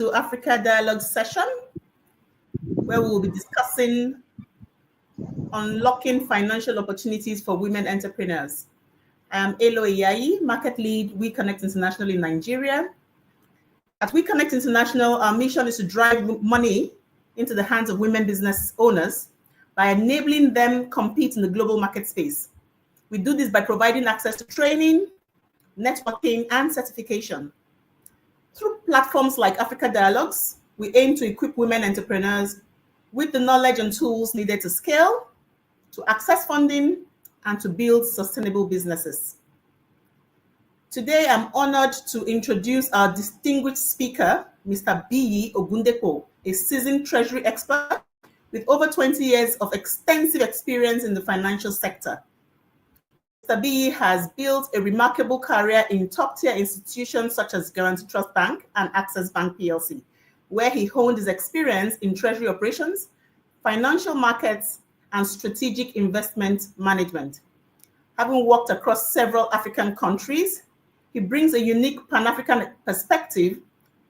to Africa Dialogue session, where we will be discussing unlocking financial opportunities for women entrepreneurs. I am Elo Iyayi, market lead, We Connect International in Nigeria. At We Connect International, our mission is to drive money into the hands of women business owners by enabling them compete in the global market space. We do this by providing access to training, networking, and certification. Through platforms like Africa Dialogues, we aim to equip women entrepreneurs with the knowledge and tools needed to scale, to access funding, and to build sustainable businesses. Today, I'm honored to introduce our distinguished speaker, Mr. Biyi Ogundepo, a seasoned treasury expert with over 20 years of extensive experience in the financial sector. Mr. Biyi has built a remarkable career in top-tier institutions such as LOTUS Bank and Access Bank PLC, where he honed his experience in treasury operations, financial markets, and strategic investment management. Having worked across several African countries, he brings a unique Pan-African perspective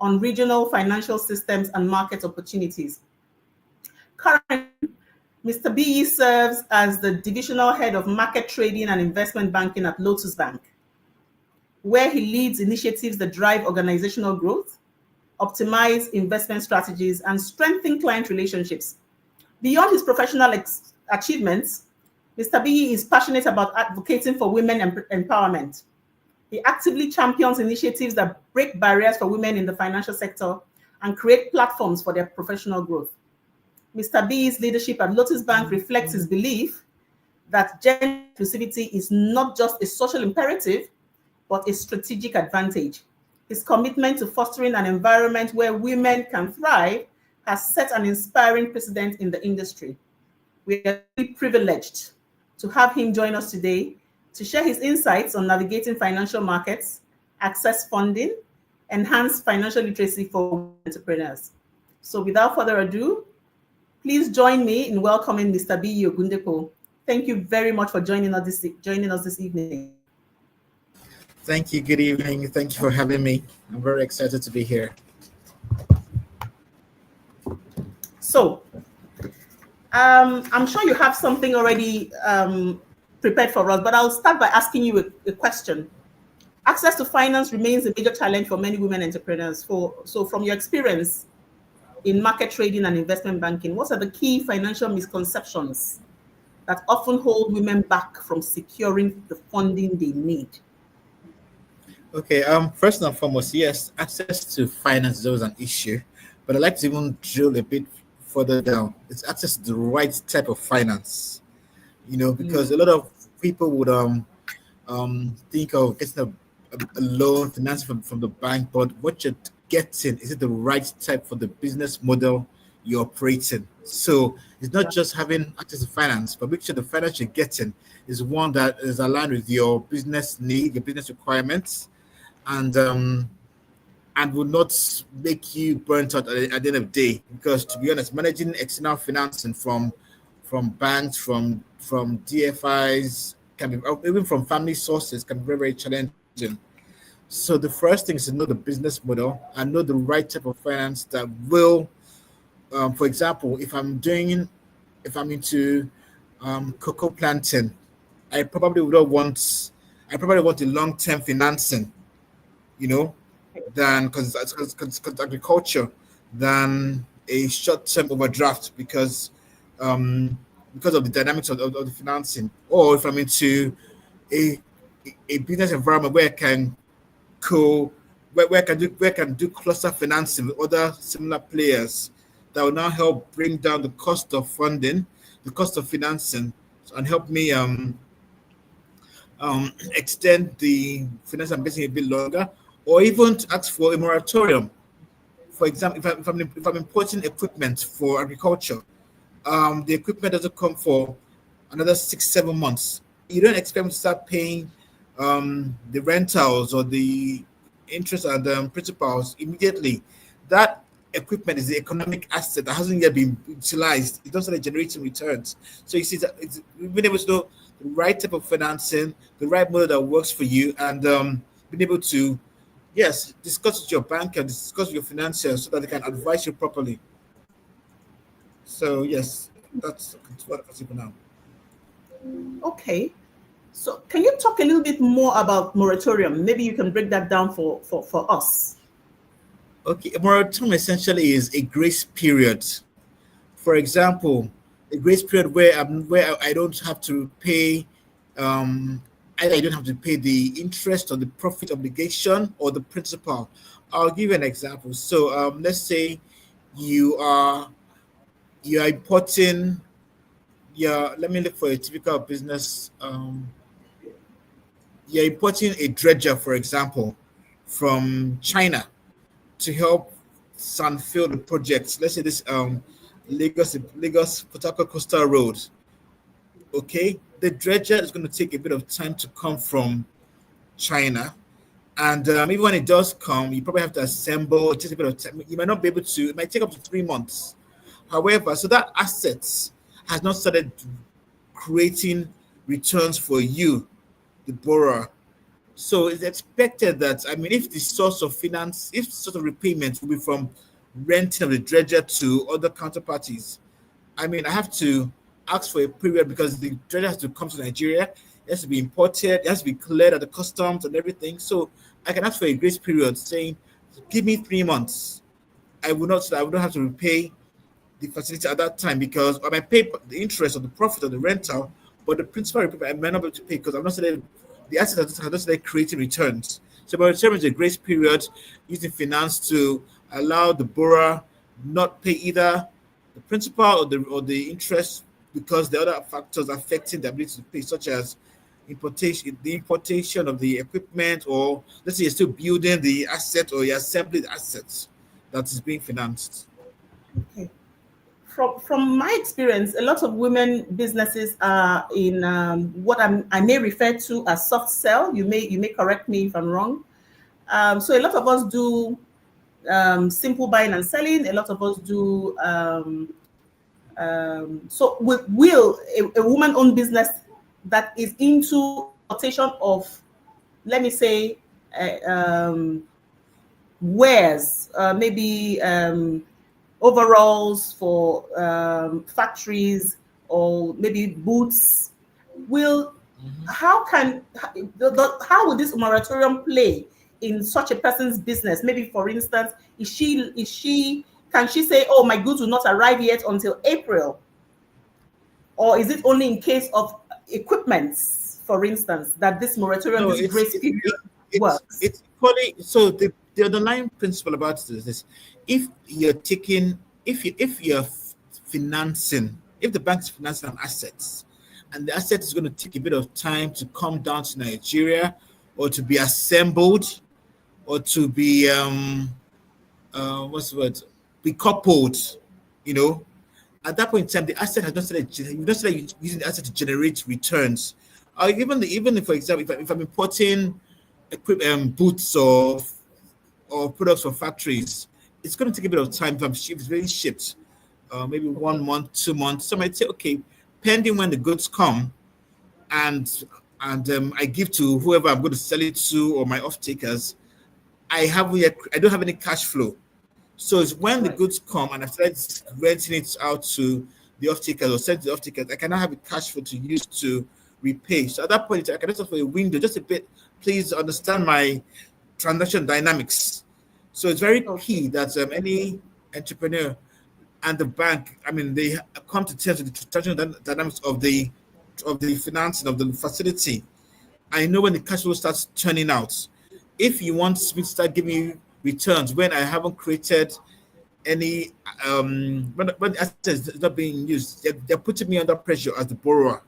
on regional financial systems and market opportunities. Currently, Mr. Biyi serves as the Divisional Head of Market Trading and Investment Banking at LOTUS Bank, where he leads initiatives that drive organizational growth, optimize investment strategies, and strengthen client relationships. Beyond his professional achievements, Mr. Biyi is passionate about advocating for women empowerment. He actively champions initiatives that break barriers for women in the financial sector and create platforms for their professional growth. Mr. Biyi's leadership at LOTUS Bank reflects his belief that gender inclusivity is not just a social imperative, but a strategic advantage. His commitment to fostering an environment where women can thrive has set an inspiring precedent in the industry. We are really privileged to have him join us today to share his insights on navigating financial markets, access funding, enhance financial literacy for entrepreneurs. So without further ado, please join me in welcoming Mr. Biyi Ogundepo. Thank you very much for joining us this evening. Thank you. Good evening. Thank you for having me. I'm very excited to be here. So, I'm sure you have something already prepared for us, but I'll start by asking you a question. Access to finance remains a major challenge for many women entrepreneurs. So from your experience in market trading and investment banking, what are the key financial misconceptions that often hold women back from securing the funding they need? Okay, first and foremost, yes, access to finance is always an issue, but I'd like to even drill a bit further down. It's access to the right type of finance, because a lot of people would think of getting a loan, financing from the bank, but what you're getting, is it the right type for the business model you're operating? So it's not just having access to finance, but make sure the finance you're getting is one that is aligned with your business need, your business requirements, and will not make you burnt out at the end of the day. Because to be honest, managing external financing from banks, from DFIs, can be, even from family sources, can be very, very challenging. So the first thing is to know the business model and know the right type of finance that will, for example, if I'm into cocoa planting, I probably want a long-term financing, than because agriculture, than a short-term overdraft because of the dynamics of the financing. Or if I'm into a business environment where I can do cluster financing with other similar players, that will now help bring down the cost of funding, the cost of financing, and help me extend the finance I'm getting a bit longer, or even to ask for a moratorium. For example, if I'm importing equipment for agriculture, the equipment doesn't come for another 6-7 months. You don't expect them to start paying the rentals or the interest and principals immediately. That equipment is the economic asset that hasn't yet been utilized. It doesn't generate returns. So you see that it's being able to know the right type of financing, the right model that works for you, and being able to Yes, discuss with your banker, discuss with your financier so that they can advise you properly. So yes, that's what I people now. Okay. So can you talk a little bit more about moratorium? Maybe you can break that down for us. Okay, a moratorium essentially is a grace period. For example, a grace period where I don't have to pay, um, either I don't have to pay the interest or the profit obligation or the principal. I'll give you an example. So let's say you are you are importing your. Let me look for a typical business. You're importing a dredger, for example, from China to help Sunfill the project. Let's say this Lagos Port Harcourt Coastal Road. Okay, the dredger is going to take a bit of time to come from China, and even when it does come, you probably have to assemble. It takes a bit of time. You might not be able to. It might take up to 3 months. However, so that asset has not started creating returns for you, the borrower. So it's expected that, I mean, if the source of finance, if the source of repayment will be from renting of the dredger to other counterparties, I mean, I have to ask for a period because the dredger has to come to Nigeria, it has to be imported, it has to be cleared at the customs and everything. So I can ask for a grace period saying, give me 3 months. I would not have to repay the facility at that time because I might pay the interest or the profit of the rental, but the principal repayment I might not be able to pay because I'm not saying the asset has not started creating returns. So by return is a grace period using finance to allow the borrower not pay either the principal or the interest because the other factors affecting the ability to pay, such as the importation of the equipment, or let's say you're still building the asset or you're assembling the assets that is being financed. Okay. From my experience, a lot of women businesses are in what I may refer to as soft sell. You may correct me if I'm wrong. So a lot of us do simple buying and selling. A lot of us do. So will a woman-owned business that is into importation of, let me say, wares, maybe overalls for factories or maybe boots, will how will this moratorium play in such a person's business? Maybe, for instance, is she can she say, oh, my goods will not arrive yet until April? Or is it only in case of equipments, for instance, that this moratorium, No, this grace period works? it's equally so. The underlying principle about this is this: if you're taking, if you're financing, if the bank's financing an assets, and the asset is going to take a bit of time to come down to Nigeria, or to be assembled, or to be what's the word, be coupled, you know, at that point in time, the asset has not started. You've not started using the asset to generate returns. Even if, for example, if I'm importing boots or products for factories, it's going to take a bit of time. If it's really shipped, maybe Okay. 1 month, 2 months. So I might say, okay, pending when the goods come, and I give to whoever I'm going to sell it to or my off takers. I don't have any cash flow. So it's when the Right. goods come and I started renting it out to the off takers or send to the off takers, I cannot have a cash flow to use to repay. So at that point, I can just offer a window, just a bit. Please understand my transaction dynamics. So it's very Okay. key that any entrepreneur and the bank, I mean, they come to terms with the transaction dynamics of the financing of the facility. I know when the cash flow starts turning out. If you want me to start giving you returns when I haven't created any when the asset is not being used, they're putting me under pressure as the borrower.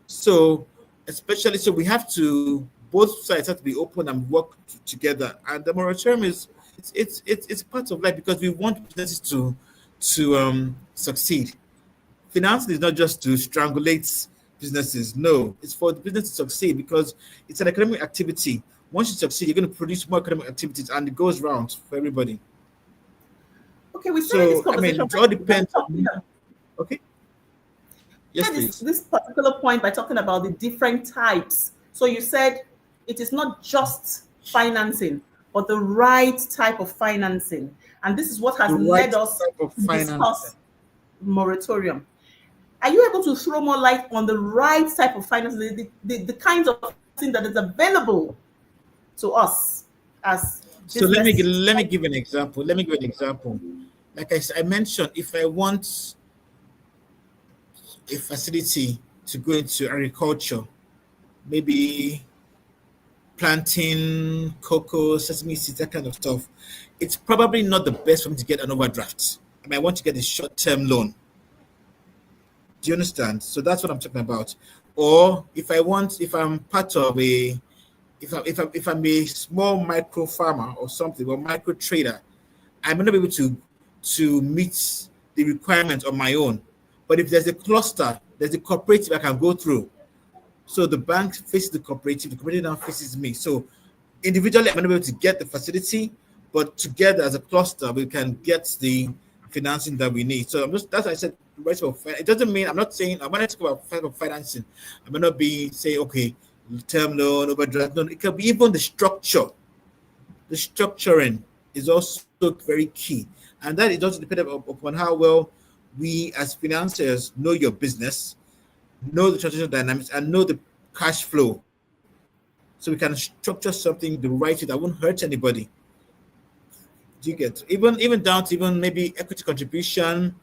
So especially so we have to both sides have to be open and work together. And the moratorium is it's part of life because we want businesses to succeed. Financing is not just to strangulate businesses. No, it's for the business to succeed because it's an economic activity. Once you succeed, you're going to produce more economic activities, and it goes round for everybody. Okay, we started this So, I mean, conversation it all by depends talking on. Okay, yes, started please. this particular point by talking about the different types. So you said it is not just financing. but the right type of financing. And this is what has The right led us type of to financing. discuss moratorium. Are you able to throw more light on the right type of financing, the kinds of financing that is available to us as So business? let me give an example. Let me give an example. Like I mentioned, if I want a facility to go into agriculture, maybe planting cocoa, sesame seeds, that kind of stuff, it's probably not the best for me to get an overdraft. I mean, I want to get a short-term loan. Do you understand? So that's what I'm talking about. Or if I'm part of a, if I'm a small micro farmer or something, or micro trader, I may not be able to meet the requirements on my own. But if there's a cluster, there's a cooperative I can go through. So the bank faces the cooperative now faces me. So individually, I'm not able to get the facility, but together as a cluster, we can get the financing that we need. So that's why I said right of it doesn't mean I'm not saying I'm not talking about financing. I may not be say okay, term loan, overdraft. No, it can be even the structure. The structuring is also very key, and that is also dependent upon how well we as financiers know your business, know the transaction dynamics, and know the cash flow, so we can structure something the right way that won't hurt anybody. Do you get even down to even maybe equity contribution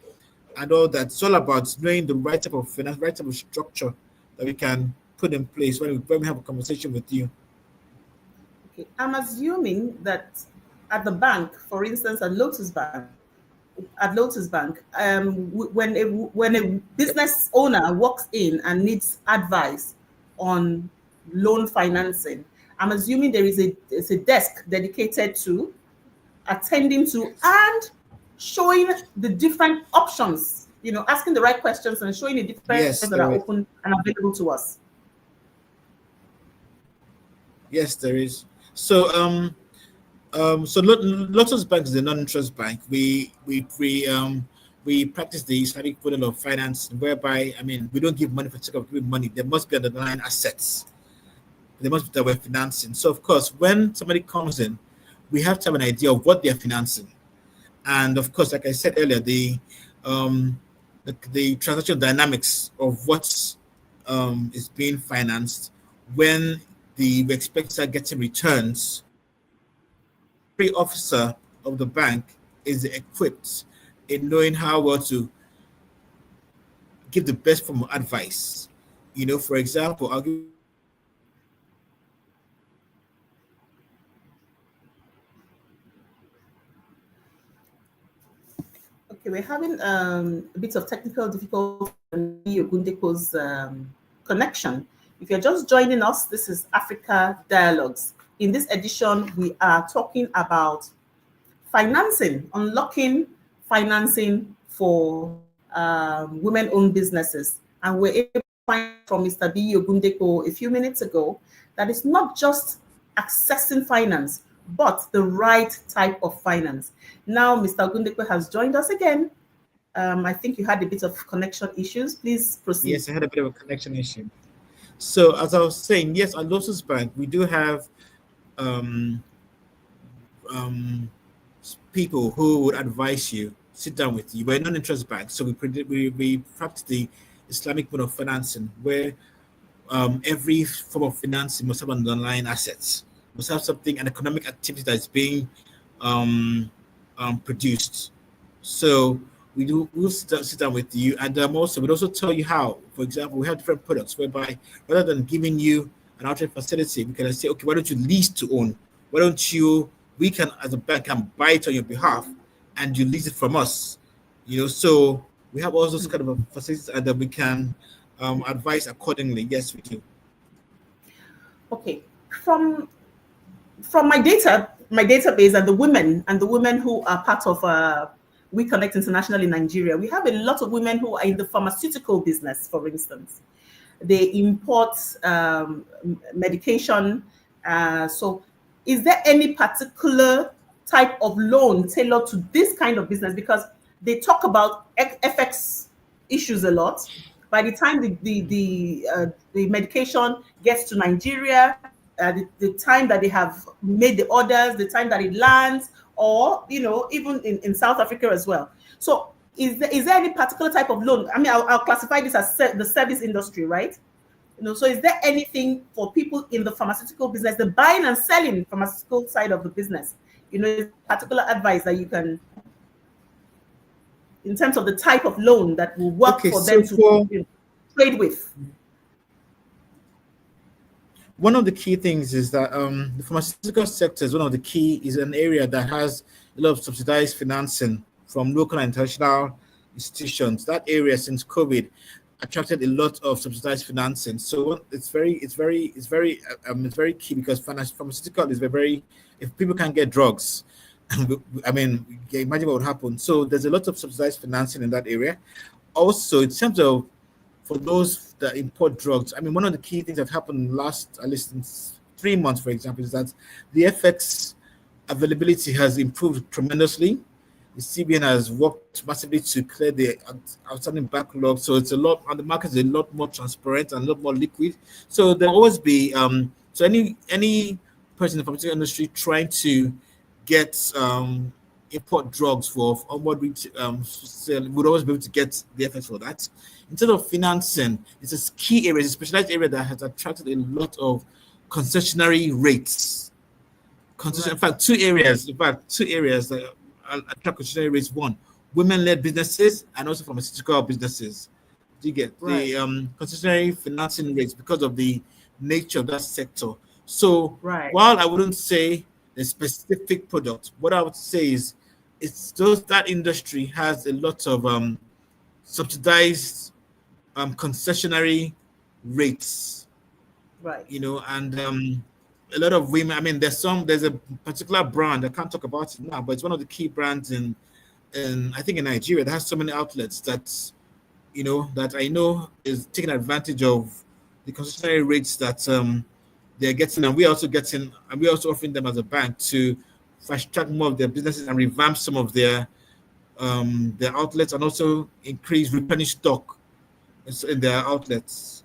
and all that? It's all about knowing the right type of finance, right type of structure that we can put in place when we have a conversation with you. Okay. I'm assuming that at the bank, for instance, at Lotus Bank, when a Yep. business owner walks in and needs advice on loan financing, I'm assuming there's a desk dedicated to attending to Yes. and showing the different options, asking the right questions and showing the different Yes, options that there are is. open and available to us. Yes, there is. So Lotus Bank is a non-interest bank. We practice the Islamic model of finance, whereby I mean we don't give money for the sake of giving money. There must be underlying assets. There must be that we're financing. So of course, when somebody comes in, we have to have an idea of what they're financing, and of course, like I said earlier, um, the transaction dynamics of what is being financed when we expect to start getting returns. Every officer of the bank is equipped in knowing how well to give the best form of advice. For example, I'll give Okay, we're having a bit of technical difficulty on Biyi Ogundepo's connection. If you're just joining us, this is Africa Dialogues. In this edition, we are talking about financing, unlocking financing for women-owned businesses. And we're able to find from Mr. Biyi Ogundepo a few minutes ago that it's not just accessing finance, but the right type of finance. Now, Mr. Ogundepo has joined us again. I think you had a bit of connection issues. Please proceed. yes, I had a bit of a connection issue. So as I was saying, yes, at Lotus Bank we do have um, um, people who would advise you, sit down with you. We're a non-interest bank, so we practice the Islamic mode of financing, where every form of financing must have underlying assets, must have something, an economic activity that's being um, produced. So we'll sit down with you, and also we'll also tell you how. For example, we have different products whereby rather than giving you an outright facility, we can say, okay, why don't you lease to own? Why don't you? We can, as a bank, can buy it on your behalf, and you lease it from us. So we have all those kind of facilities, and then we can advise accordingly. Yes, we do. Okay. From my database and the women who are part of We Connect International in Nigeria, we have a lot of women who are in the pharmaceutical business, for instance. They import medication. So, is there any particular type of loan tailored to this kind of business? Because they talk about FX issues a lot. By the time the medication gets to Nigeria, the time that they have made the orders, the time that it lands, or even in South Africa as well. So is there any particular type of loan? I mean, I'll classify this as the service industry, right? So is there anything for people in the pharmaceutical business, the buying and selling pharmaceutical side of the business? Is particular advice that you can, in terms of the type of loan that will work for them to trade with? One of the key things is that the pharmaceutical sector is an area that has a lot of subsidized financing from local and international institutions. That area, since COVID, attracted a lot of subsidized financing. So it's very key, because pharmaceutical is very, if people can't get drugs, I mean, imagine what would happen. So there's a lot of subsidized financing in that area. Also, in terms of for those that import drugs, I mean, one of the key things that happened last, at least in 3 months, for example, is that the FX availability has improved tremendously. The CBN has worked massively to clear the outstanding backlog, so it's a lot, and the market is a lot more transparent and a lot more liquid. So there'll always be so any person in the pharmaceutical industry trying to get import drugs for onward reach sale would always be able to get the FX for that. In terms of financing, it's a key area, it's a specialized area that has attracted a lot of concessionary rates. Right. In fact, two areas that attract concessionary rates. One, women-led businesses, and also pharmaceutical businesses. Do you get right. The concessionary financing rates because of the nature of that sector? So right. While I wouldn't say a specific product, what I would say is that industry has a lot of subsidized concessionary rates, right? And a lot of women. I mean, there's a particular brand, I can't talk about it now, but it's one of the key brands in I think in Nigeria that has so many outlets that that I know is taking advantage of the concessionary rates that they're getting, and we're also offering them as a bank to fast track more of their businesses and revamp some of their outlets, and also replenish stock in their outlets.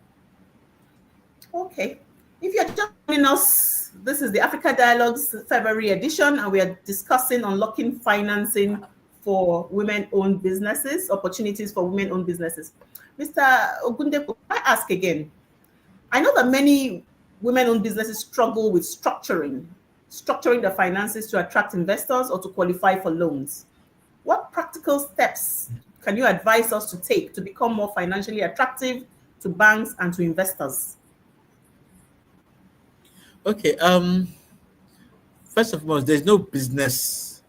Okay. If you're just joining us, this is the Africa Dialogues February edition, and we are discussing unlocking financing for women-owned businesses, opportunities for women-owned businesses. Mr. Ogundepo, I ask again. I know that many women-owned businesses struggle with structuring the finances to attract investors or to qualify for loans. What practical steps can you advise us to take to become more financially attractive to banks and to investors? Okay. First of all, there's no business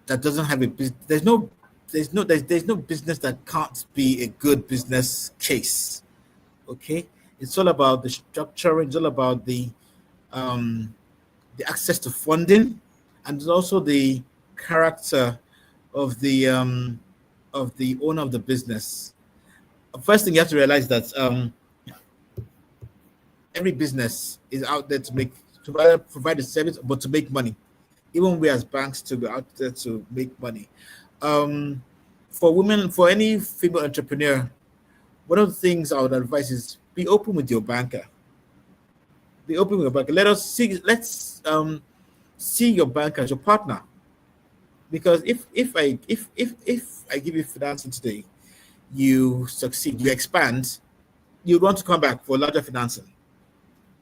that doesn't have a business. There's no business that can't be a good business case. Okay, it's all about the structuring. It's all about the access to funding, and it's also the character of the owner of the business. First thing you have to realize that every business is out there to provide a service, but to make money. Even we as banks to be out there to make money. For women, for any female entrepreneur, one of the things I would advise is be open with your banker. Be open with your banker. Let's see your banker as your partner. Because if I give you financing today, you succeed, you expand, you want to come back for larger financing,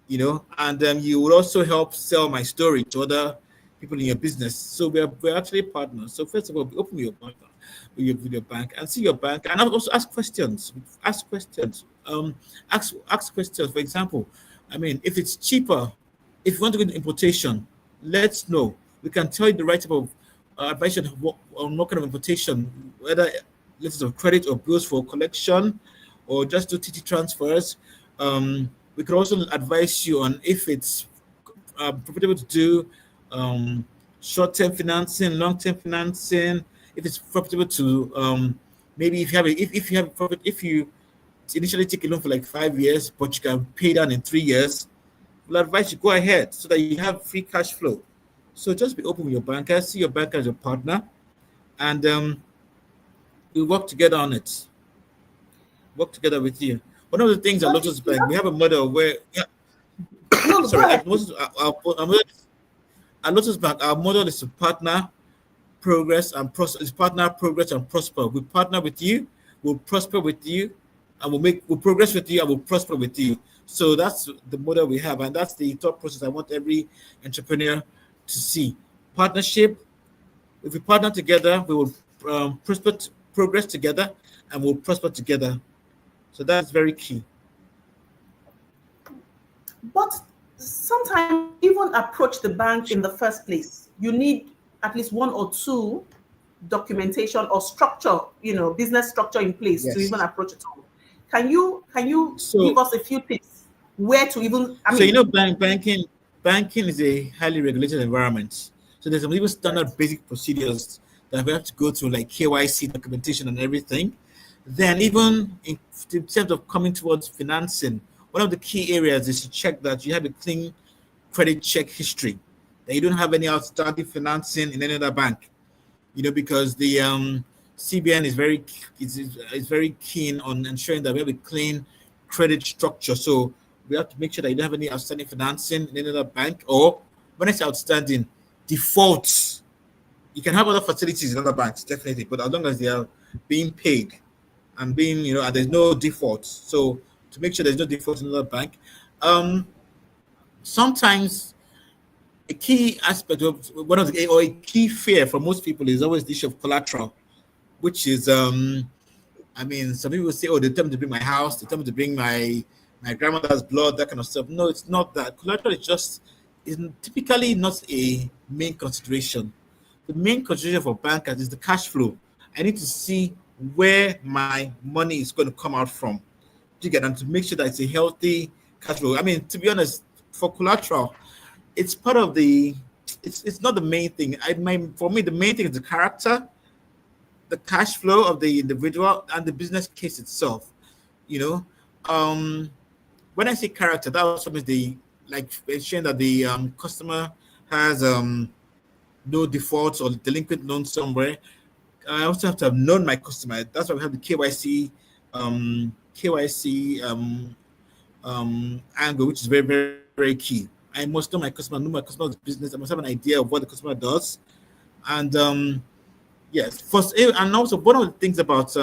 and you will also help sell my story to other people in your business. So we're actually partners. So first of all, be open with your partner, with your bank, and see your bank, and also ask questions. Ask questions. Ask questions. For example, I mean, if it's cheaper, if you want to go into importation, let's know. We can tell you the right type of advice on what kind of importation, whether letters of credit or bills for collection, or just do TT transfers. We could also advise you on if it's profitable to do short-term financing, long-term financing. If it's profitable to maybe if you initially take a loan for like 5 years, but you can pay down in 3 years, we'll advise you go ahead so that you have free cash flow. So just be open with your banker, see your banker as your partner, and we work together on it. Work together with you. One of the things at LOTUS Bank, we have a model where No, no, go Sorry, ahead. at Lotus Bank, our model is to partner, progress, and prosper. Is partner, progress, and prosper. We partner with you, we'll prosper with you, and we'll progress with you, and we'll prosper with you. So that's the model we have, and that's the thought process I want every entrepreneur to see. Partnership. If we partner together, we will progress together, and we'll prosper together. So that's very key. But sometimes even approach the bank in the first place, you need at least one or two documentation or structure, business structure in place to even Yes. approach it all. Can you give So, us a few tips where to even, I so mean, banking is a highly regulated environment. So there's some even right, standard basic procedures that we have to go through, like KYC documentation and everything. Then even in terms of coming towards financing, one of the key areas is to check that you have a clean credit check history, that you don't have any outstanding financing in any other bank. Because the CBN is very keen on ensuring that we have a clean credit structure. So we have to make sure that you don't have any outstanding financing in any other bank, or when it's outstanding, defaults. You can have other facilities in other banks, definitely, but as long as they are being paid and and there's no default. So to make sure there's no default in another bank, um, sometimes a key aspect of one of the or a key fear for most people is always the issue of collateral, which is I mean, some people say, oh, they tell me to bring my house, they tell me to bring my grandmother's blood, that kind of stuff. No, it's not that. Collateral is typically not a main consideration. The main consideration for bankers is the cash flow. I need to see where my money is going to come out from. Do you get, and to make sure that it's a healthy cash flow. I mean, to be honest, for collateral, it's part of the it's not the main thing. For me, the main thing is the character, the cash flow of the individual, and the business case itself. You know, um, when I say character, that also means the like ensuring that the customer has no defaults or delinquent loans somewhere. I also have to have known my customer. That's why we have the KYC angle, which is very, very, very key. I must know my customer, know my customer's business. I must have an idea of what the customer does. And yes, first, and also one of the things about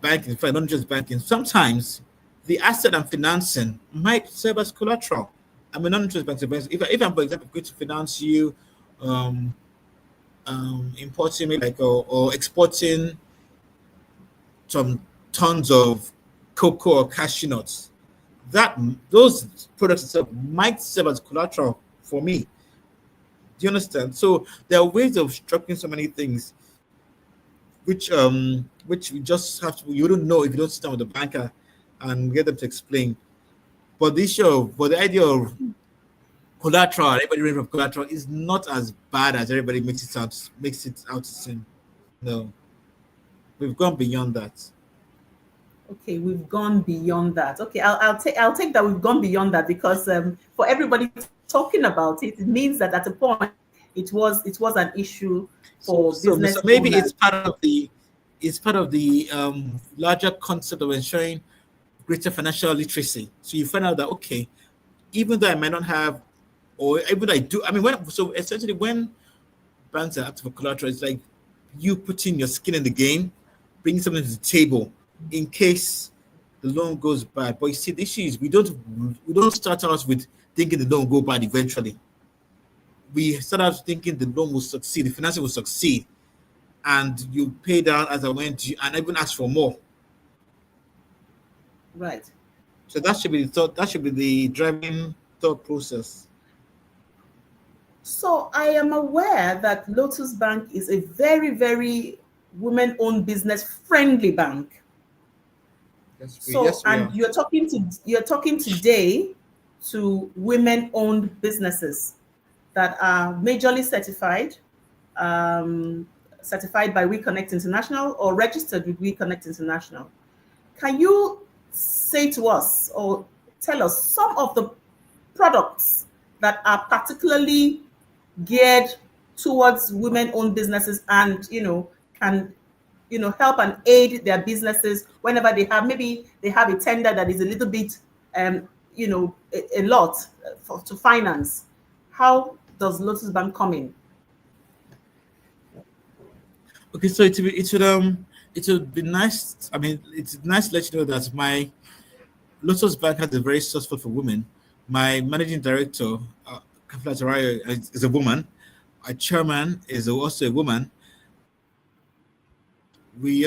banking, in fact, not just banking, sometimes the asset and financing might serve as collateral. I'm a non-interest bank. If I'm, for example, going to finance you, um, importing me like or exporting some tons of cocoa or cashew nuts, that those products itself might serve as collateral for me. Do you understand? So there are ways of structuring so many things, which we just have to. You don't know if you don't sit down with the banker and get them to explain. But the idea of collateral, everybody reading of collateral is not as bad as everybody makes it out to seem. No, we've gone beyond that. okay, we've gone beyond that. Okay, I'll take that we've gone beyond that, because for everybody talking about it, it means that at a point it was an issue So, for so business maybe owners. it's part of the larger concept of ensuring greater financial literacy. So you find out that okay, even though I might not have, or even though I do, I mean, so essentially when banks are active for collateral, it's like you putting your skin in the game, bringing something to the table in case the loan goes bad. But you see, the issue is we don't start out with thinking the loan will go bad eventually. We start out thinking the loan will succeed, the financing will succeed, and you pay down as I went, and even ask for more. Right. So that should be the thought. That should be the driving thought process. So I am aware that Lotus Bank is a very, very women-owned business friendly bank. So, Yes, we and are. you're talking today to women-owned businesses that are majorly um, certified by We Connect International or registered with We Connect International. Can you say to us or tell us some of the products that are particularly geared towards women-owned businesses and can help and aid their businesses whenever maybe they have a tender that is a little bit, a lot to finance. How does Lotus Bank come in? Okay, so it would be nice. I mean, it's nice to let you know that my Lotus Bank has a very source for women. My managing director, Kafla Tarayo, is a woman. Our chairman is also a woman. We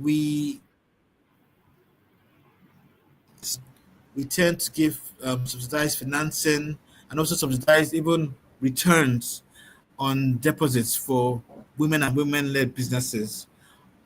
we tend to give subsidized financing and also subsidized even returns on deposits for women and women-led businesses.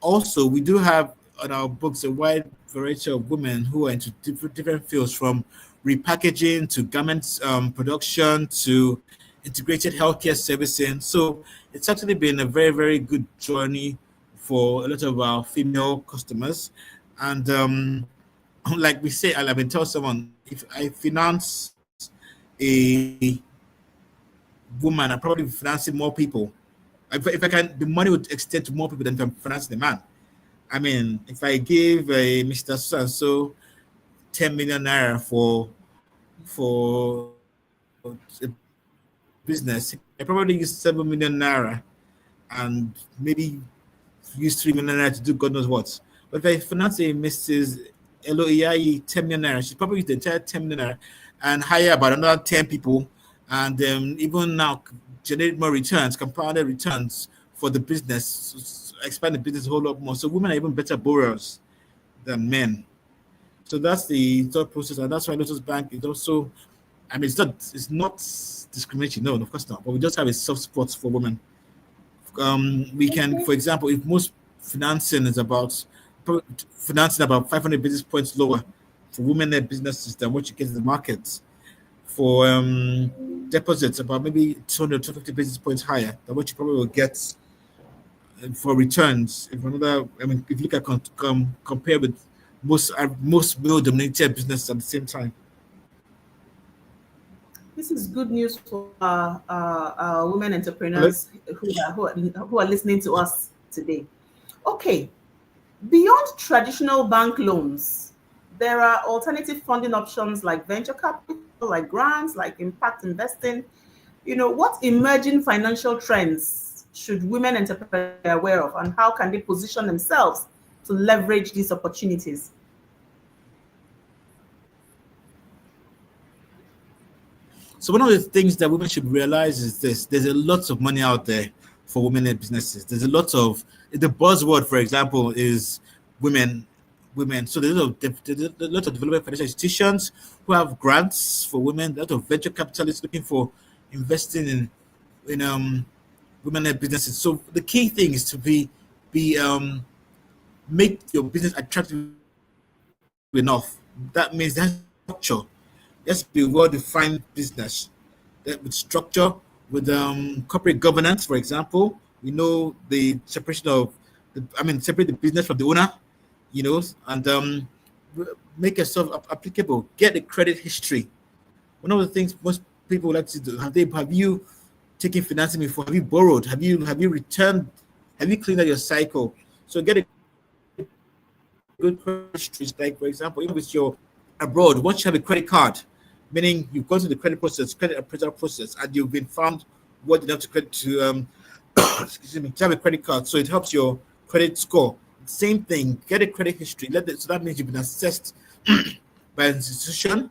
Also, we do have on our books a wide variety of women who are into different fields, from repackaging to garment production to integrated healthcare servicing. So it's actually been a very, very good journey for a lot of our female customers. And like we say, I've been telling someone, if I finance a woman, I probably be financing more people. If I can, the money would extend to more people than if I'm financing a man. I mean, if I give a Mr. So and so 10 million naira for a business, I probably use 7 million naira and maybe use 3 million naira to do God knows what. But if I finance a Mrs. LOEI 10 million naira, she's probably use the entire 10 million naira and hire about another 10 people, and even now generate more returns, compounded returns for the business, expand the business a whole lot more. So women are even better borrowers than men. So that's the thought process, and that's why Lotus Bank is also. I mean, it's not discrimination, no, of course not. But we just have a soft spot for women. We can, for example, if most financing is about financing about 500 basis points lower for women-led businesses than what you get in the market, for deposits about maybe 200, 250 basis points higher than what you probably will get for returns. If if you look at compare with most male-dominated businesses at the same time. This is good news for women Hello? entrepreneurs who are listening to us today. Okay, beyond traditional bank loans, there are alternative funding options like venture capital, like grants, like impact investing. What emerging financial trends should women entrepreneurs be aware of, and how can they position themselves to leverage these opportunities? So one of the things that women should realize is this: there's a lot of money out there for women-led businesses. There's a lot of the buzzword, for example, is women. Women. So there's a lot of development financial institutions who have grants for women. A lot of venture capitalists looking for investing in women-led businesses. So the key thing is to be make your business attractive enough. That means that structure. Let's be well-defined business that with structure, with corporate governance, for example. We know the separation of, separate the business from the owner, and make yourself applicable. Get the credit history. One of the things most people like to do: have you taken financing before? Have you borrowed? Have you returned? Have you cleaned out your cycle? So get a good credit history. Like, for example, even with your abroad, once you have a credit card, meaning you've gone through the credit appraisal process, and you've been found what enough to credit to excuse me, to have a credit card, so it helps your credit score. Same thing, get a credit history. So that means you've been assessed by an institution,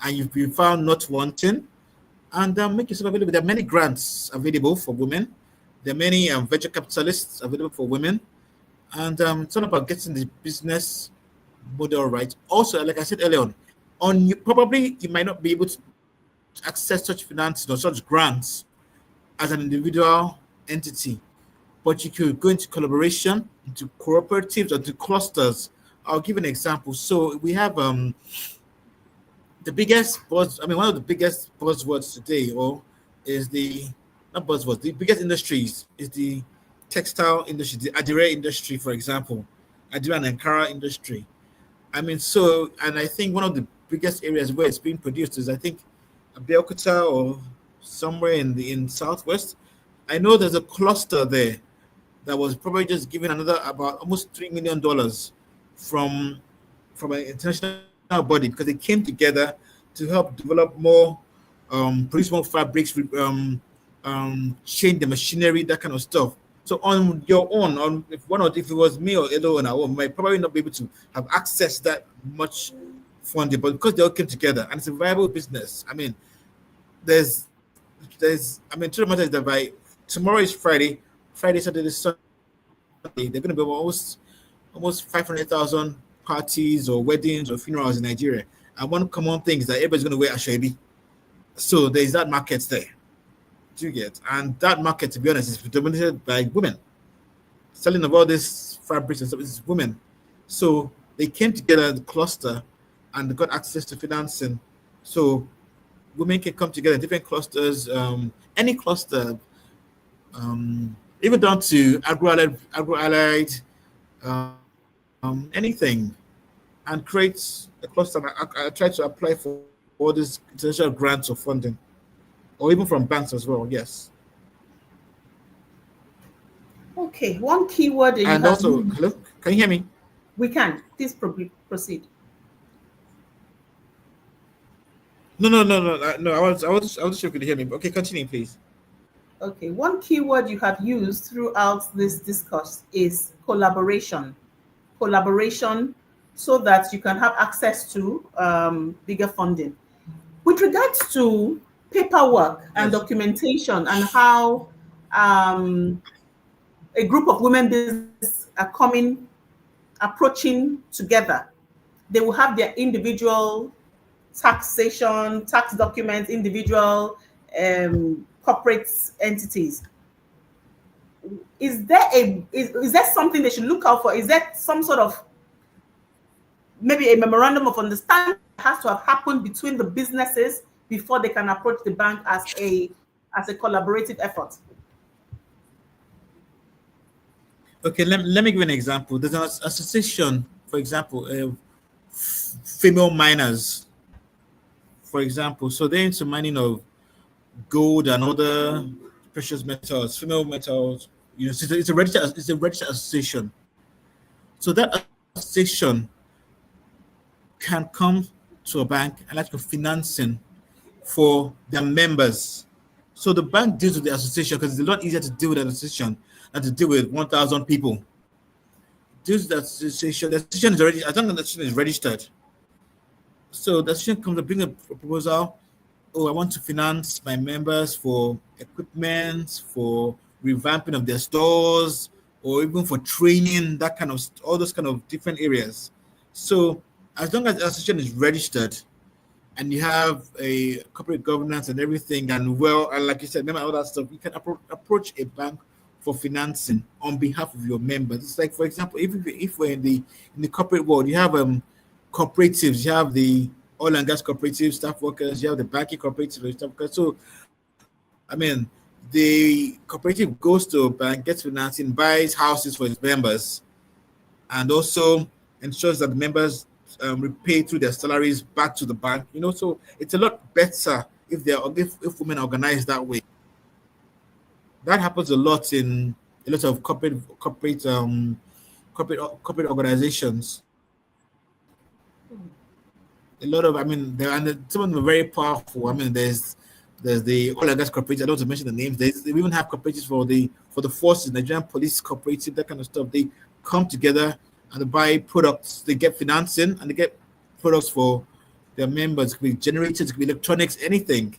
and you've been found not wanting, and make yourself available. There are many grants available for women. There are many venture capitalists available for women, and it's all about getting the business model right. Also, like I said earlier on you probably you might not be able to access such financing or such grants as an individual entity, but you could go into collaboration, into cooperatives, or to clusters. I'll give an example. So we have the biggest buzz. One of the biggest buzzwords today, or is the not buzzwords. The biggest industries is the textile industry, the Adire industry, for example, Adire and Ankara industry. And I think one of the biggest areas where it's being produced is, I think, Abeokuta or somewhere in Southwest. I know there's a cluster there that was probably just given another about almost $3 million from an international body because they came together to help develop more, produce more fabrics, change the machinery, that kind of stuff. So on your own, on if it was me or Edo on our own, we might probably not be able to have access that much funding, but because they all came together and it's a viable business. I mean, there's truth of the matter is that by tomorrow is Friday, Saturday, Sunday, they're going to be almost 500,000 parties or weddings or funerals in Nigeria. And one common thing is that everybody's going to wear ashwabi. So there's that market there. Do you get? And that market, to be honest, is dominated by women. Selling of all these fabrics and stuff is women. So they came together, the cluster, and they got access to financing. So women can come together in different clusters, any cluster, even down to agro-allied, anything, and create a cluster. I try to apply for all these international grants or funding, or even from banks as well. Yes. Okay, one keyword. And also, hello, can you hear me? We can. Please proceed. No. I was sure you could hear me. Okay, continue, please. Okay, one keyword you have used throughout this discourse is collaboration. Collaboration, so that you can have access to bigger funding. With regards to paperwork and documentation and how a group of women businesses are approaching together, they will have their individual taxation, tax documents, individual corporate entities. Is there something they should look out for? Is there some sort of maybe a memorandum of understanding that has to have happened between the businesses before they can approach the bank as a collaborative effort? Okay, let me give an example. There's an association, for example, female miners, for example. So they're into mining of gold and other precious metals, female metals. You know, so it's a registered association. So that association can come to a bank and ask for financing for their members. So the bank deals with the association because it's a lot easier to deal with an association than to deal with 1,000 people. Deals with the association. The association is already, I don't know, the association is registered. So the association comes to bring a proposal. Oh, I want to finance my members for equipment, for revamping of their stores, or even for training, that kind of, all those kind of different areas. So as long as the association is registered and you have a corporate governance and everything, and like you said, remember all that stuff, you can approach a bank for financing on behalf of your members. It's like, for example, if we're in the corporate world, you have cooperatives, you have the oil and gas cooperative staff workers, you have the banking cooperative staff workers. So, I mean, the cooperative goes to a bank, gets financing, buys houses for its members, and also ensures that the members repay through their salaries back to the bank. You know, so it's a lot better if women are organized that way. That happens a lot in a lot of corporate organizations. A lot of, I mean, some of them are very powerful. I mean, there's the oil and gas cooperative. I don't want to mention the names. They even have cooperatives for the forces, Nigerian police cooperative, that kind of stuff. They come together and they buy products. They get financing and they get products for their members. It could be generators, it could be electronics, anything.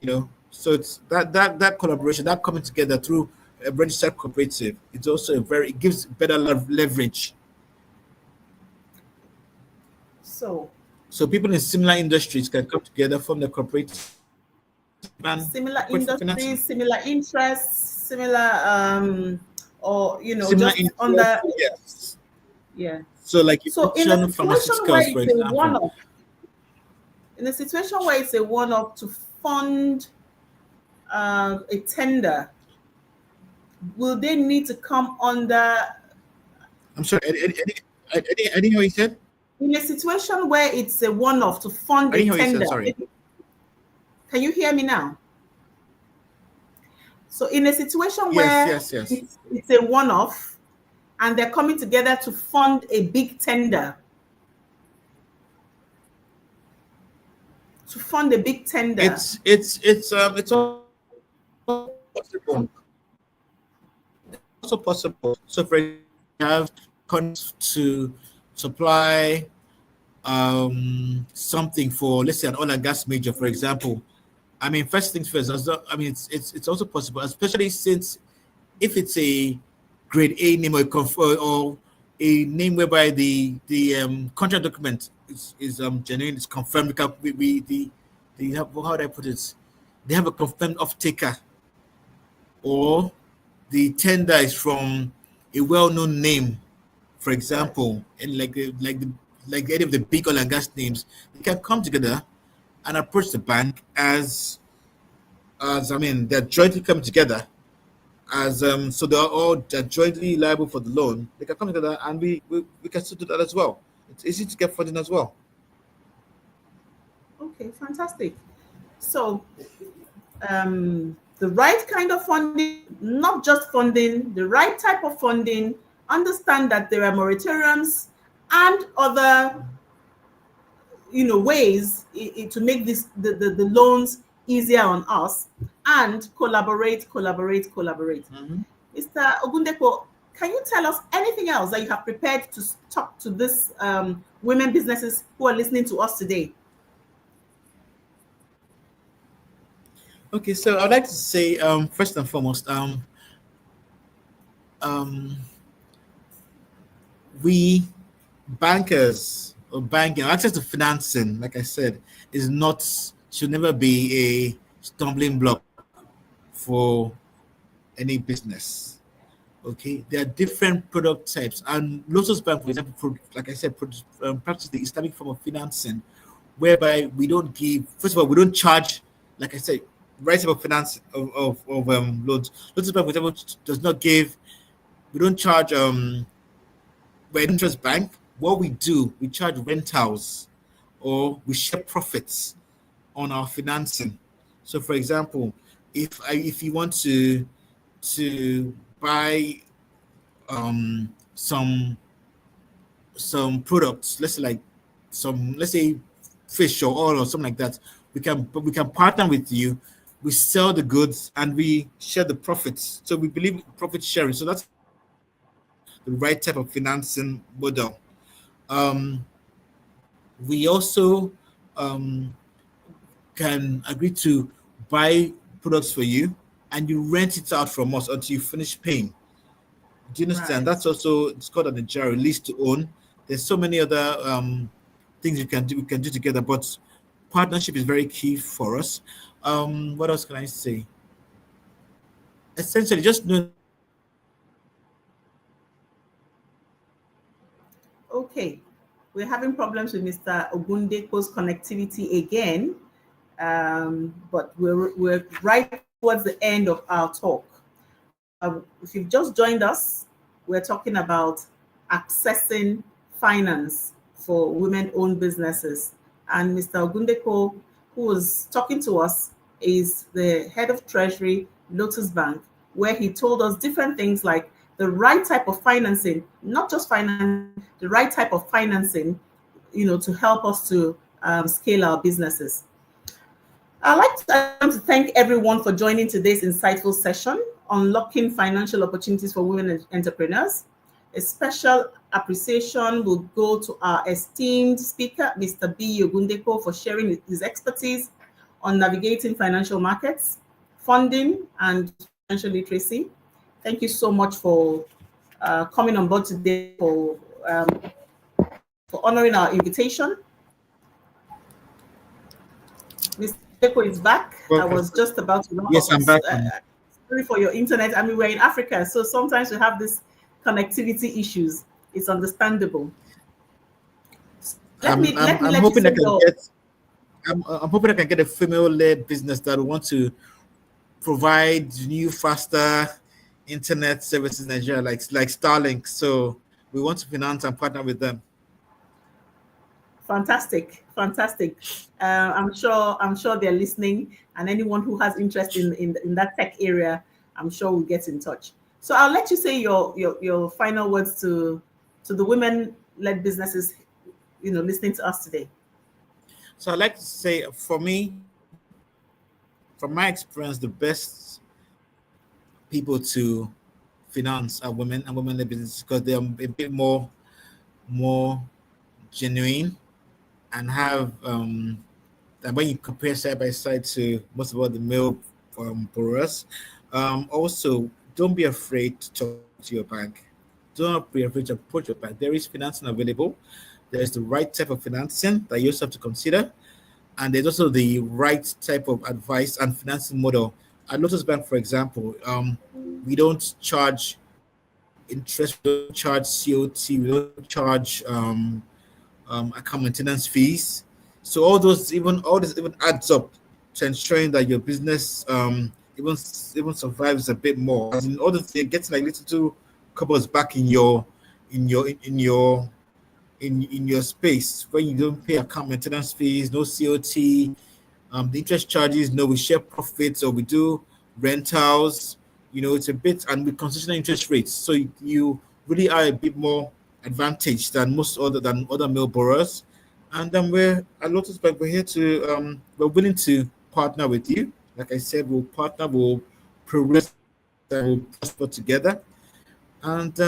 You know, so it's that collaboration, that coming together through a registered cooperative. It's also it gives better leverage. So people in similar industries can come together, form the cooperative. Similar industries, similar interests, similar or similar just under yes. Yeah. So like in a situation where it's a one-off to fund a tender, will they need to come under? I'm sorry, I didn't hear what you said. In a situation where it's a one-off to fund a tender, can you hear me now? So in a situation Yes, where yes, yes. it's a one-off and they're coming together to fund a big tender, It's also possible. It's also possible. So for example, we have to supply something for, let's say, an oil and gas major, for example. I mean, first things first. I mean, it's also possible, especially since if it's a grade A name or a name whereby the contract document is genuine, is confirmed. Because we have, how do I put it? They have a confirmed off taker, or the tender is from a well-known name, for example, and like any of the big oil and gas names, they can come together and approach the bank as I mean, they're jointly coming together as so they're jointly liable for the loan. They can come together and we can still do that as well. It's easy to get funding as well. Okay, fantastic. So the right kind of funding, not just funding, the right type of funding, understand that there are moratoriums and other ways to make the loans easier on us, and collaborate. Mhm. Mr. Ogundepo, can you tell us anything else that you have prepared to talk to this women businesses who are listening to us today? Okay, so I'd like to say first and foremost, um, we bankers or banking access to financing, like I said, is not should never be a stumbling block for any business. Okay, there are different product types, and LOTUS Bank, for example, like I said, practice the Islamic form of financing, whereby we don't give. First of all, we don't charge, like I said, right type of finance of loans. LOTUS Bank, for example, does not give. We don't charge. We're an interest bank. What we do, we charge rentals, or we share profits on our financing. So, for example, if you want to buy um, some products, let's say like let's say fish or oil or something like that, we can partner with you. We sell the goods and we share the profits. So we believe in profit sharing. So that's the right type of financing model. Um, we also um, can agree to buy products for you and you rent it out from us until you finish paying. Do you understand? Right. That's also, it's called an Nigeria lease to own. There's so many other things we can do together, but partnership is very key for us. What else can I say? Essentially, just know. Okay, we're having problems with Mr. Ogundepo's connectivity again, but we're right towards the end of our talk. If you've just joined us, we're talking about accessing finance for women-owned businesses. And Mr. Ogundepo, who was talking to us, is the head of Treasury, Lotus Bank, where he told us different things like the right type of financing, not just finance, the right type of financing, to help us to scale our businesses. I want to thank everyone for joining today's insightful session, Unlocking Financial Opportunities for Women Entrepreneurs. A special appreciation will go to our esteemed speaker, Mr. Biyi Ogundepo, for sharing his expertise on navigating financial markets, funding, and financial literacy. Thank you so much for coming on board today, for honoring our invitation. Mr. Deco is back. I Welcome. was just about to wrap Yes, up. I'm back. Sorry for your internet. I mean, we're in Africa, so sometimes we have this connectivity issues. It's understandable. Let I'm, me I'm, let me I'm let you hoping I say can your get. I'm hoping I can get a female-led business that will want to provide new, faster internet services in Nigeria, like Starlink. So we want to finance and partner with them. fantastic. I'm sure they're listening, and anyone who has interest in that tech area, I'm sure we'll get in touch. So I'll let you say your final words to the women-led businesses, listening to us today. So I'd like to say, for me, from my experience, the best people to finance are women and women-led businesses because they're a bit more genuine and have and when you compare side by side to most of all the male borrowers, also don't be afraid to talk to your bank. Don't be afraid to approach your bank. There is financing available. There is the right type of financing that you also have to consider, and there's also the right type of advice and financing model. At Lotus Bank, for example, we don't charge interest, we don't charge COT, we don't charge account maintenance fees. So all this even adds up to ensuring that your business even survives a bit more. As in order to get like little two cupboards back in your in your in your space when you don't pay account maintenance fees, no COT, the interest charges, no, we share profits or we do rentals. It's a bit, and with concessional interest rates, so you really are a bit more advantaged than other male borrowers. And then we're at Lotus Bank. We're willing to partner with you. Like I said, we'll partner, we'll progress, and we'll prosper together. And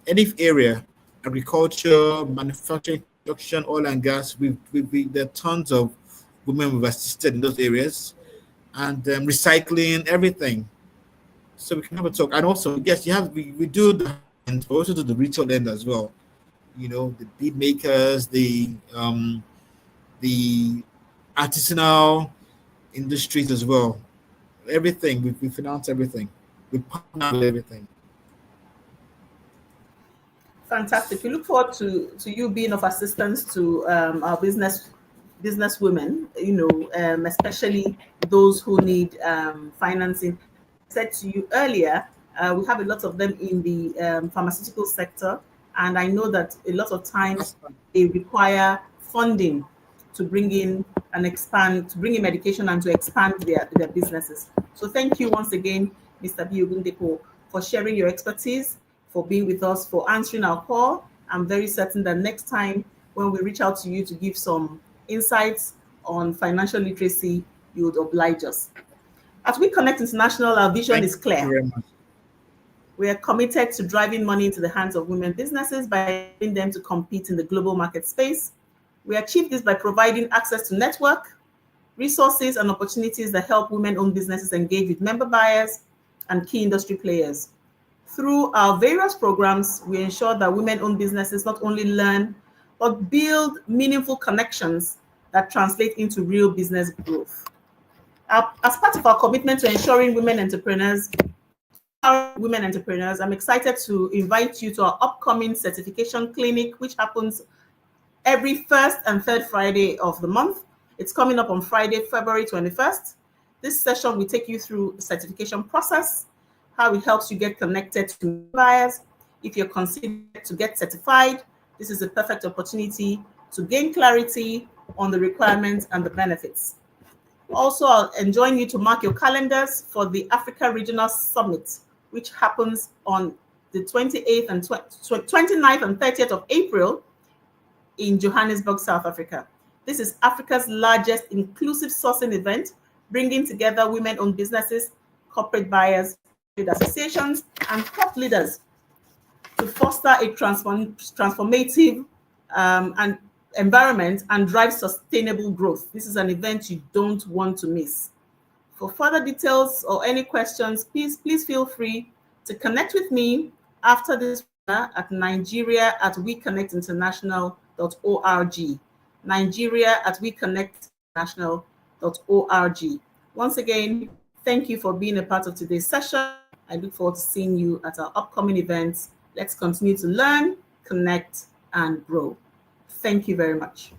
any area, agriculture, manufacturing, production, oil and gas, there are tons of women we've assisted in those areas, and recycling, everything. So we can have a talk. And also, yes, we do and we also do the retail end as well. The bead makers, the artisanal industries as well. Everything we finance everything. We partner with everything. Fantastic. We look forward to you being of assistance to our business women, especially those who need financing. I said to you earlier, we have a lot of them in the pharmaceutical sector, and I know that a lot of times they require funding to bring in medication and to expand their businesses. So thank you once again, Mr. Biyi Ogundepo, for sharing your expertise, for being with us, for answering our call. I'm very certain that next time when we reach out to you to give some insights on financial literacy, you would oblige us. As we connect international, our vision is clear. Thank you very much. We are committed to driving money into the hands of women businesses by helping them to compete in the global market space. We achieve this by providing access to network, resources, and opportunities that help women-owned businesses engage with member buyers and key industry players. Through our various programs, we ensure that women-owned businesses not only learn, but build meaningful connections that translate into real business growth. As part of our commitment to ensuring women entrepreneurs, I'm excited to invite you to our upcoming certification clinic, which happens every first and third Friday of the month. It's coming up on Friday, February 21st. This session will take you through the certification process, how it helps you get connected to buyers. If you're considered to get certified, this is a perfect opportunity to gain clarity on the requirements and the benefits. Also, I'll enjoin you to mark your calendars for the Africa Regional Summit, which happens on the 29th and 30th of April in Johannesburg, South Africa. This is Africa's largest inclusive sourcing event, bringing together women-owned businesses, corporate buyers, trade associations, and thought leaders to foster a transformative and environment and drive sustainable growth. This is an event you don't want to miss. For further details or any questions, please feel free to connect with me after this at nigeria@weconnectinternational.org. nigeria@weconnectinternational.org. Once again, thank you for being a part of today's session. I look forward to seeing you at our upcoming events. Let's continue to learn, connect, and grow. Thank you very much.